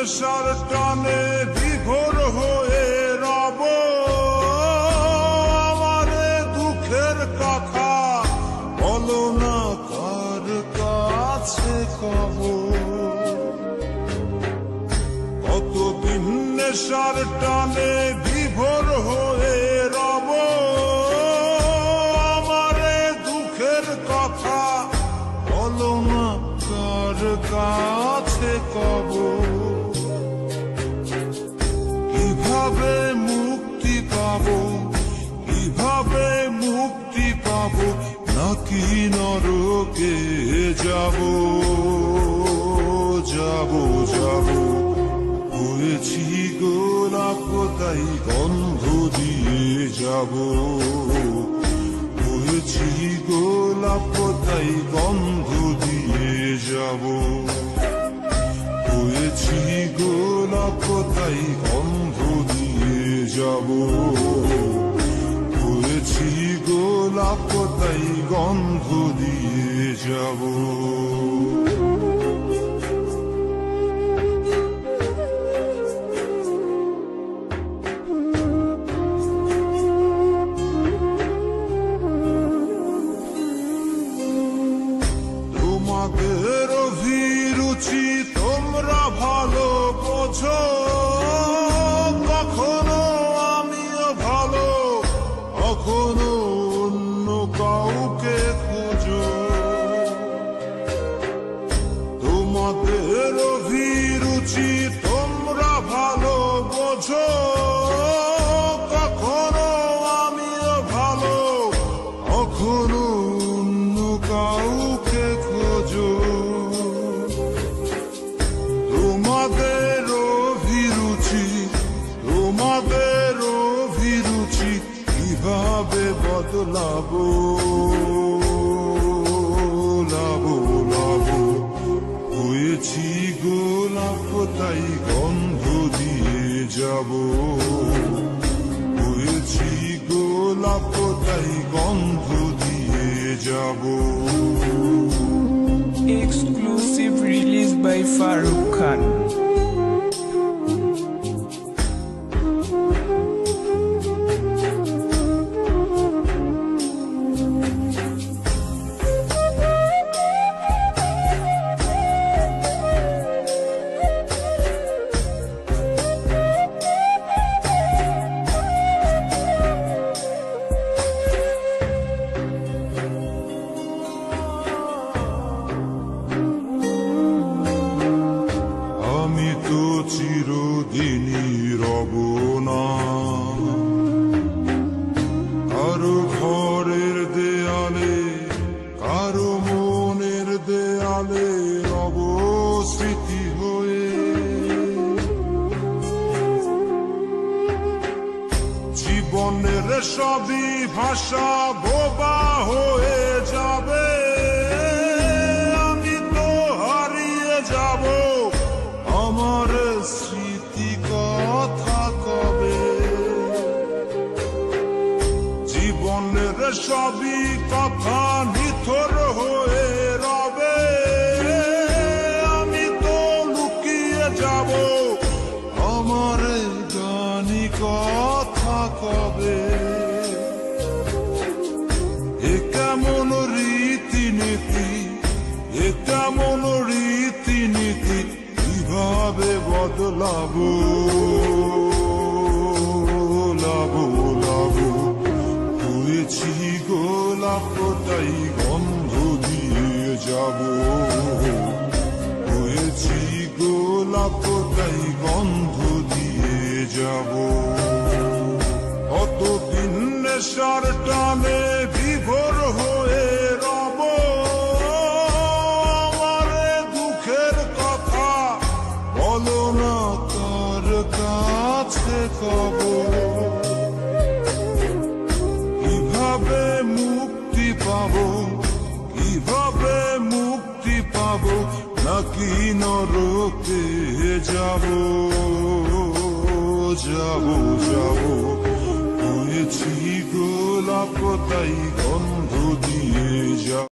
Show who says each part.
Speaker 1: নেশার টানে বিভোর হয়ে রব, আমারে দুঃখের কথা বলো না কার কাছে কব। কতদিন নেশার টানে বিভোর হয়ে রব, আমারে দুঃখের কথা বলো না কার কাছে কব। কিভাবে মুক্তি পাবো, কিভাবে মুক্তি পাবো, নাকি নরকে যাব যাব যাব। হয়েছি গোলাপ তাই গন্ধ দিয়ে যাব, হয়েছি গোলাপ তাই গন্ধ দিয়ে যাব, হয়েছি গোলাপ তাই গন্ধ দিয়ে যাব, হয়েছি গোলাপ তাই গন্ধ দিয়ে যাব। তোমাদের অভিরুচি তোমরা ভালো বোঝো, কখনো আমিও ভালো, কখনো অন্য কাউকে খোঁজো। তোমাদের অভিরুচি তোমরা ভালো বোঝো, কখনো আমিও ভালো, কখনো অন্য কাউকে খোঁজো। তোমাদের অভিরুচি, তোমাদের অভিরুচি কিভাবে বদলাবো লাবো লাবো। হয়েছি গোলাপ তাই গন্ধ দিয়ে যাব, হয়েছি গোলাপ তাই গন্ধ দিয়ে যাব।
Speaker 2: Exclusive release by Farouk Khan.
Speaker 1: আমি তো চিরদিনই রব না কারো ঘরের দেয়ালে, কারো মনের দেয়ালে রব স্মৃতি হয়ে। জীবনের সবই ভাষা বোবা হয়ে যাবে, আমি তো হারিয়ে যাব, আমার স্মৃতি কথা কবে। জীবনের সবই কথা নিথর হয়ে রবে, আমি তো লুকিয়ে যাব, আমার গানি কথা কবে। এ কেমন রীতিনীতি, এ কেমন রীতিনীতি, কিভাবে বদলাবো লাবো লাবো। হয়েছি গোলাপ তাই গন্ধ দিয়ে যাব, হয়েছি গোলাপ তাই গন্ধ দিয়ে যাব। কতদিন নেশার টানে বিভোর হয়ে রব, আমারে দুঃখের কথা বলো না কার কাছে কব। কিভাবে মুক্তি পাবো, কিভাবে মুক্তি পাবো, নাকি নরকে যাব যাব যাব। হয়েছি গোলাপ তাই গন্ধ দিয়ে যাব।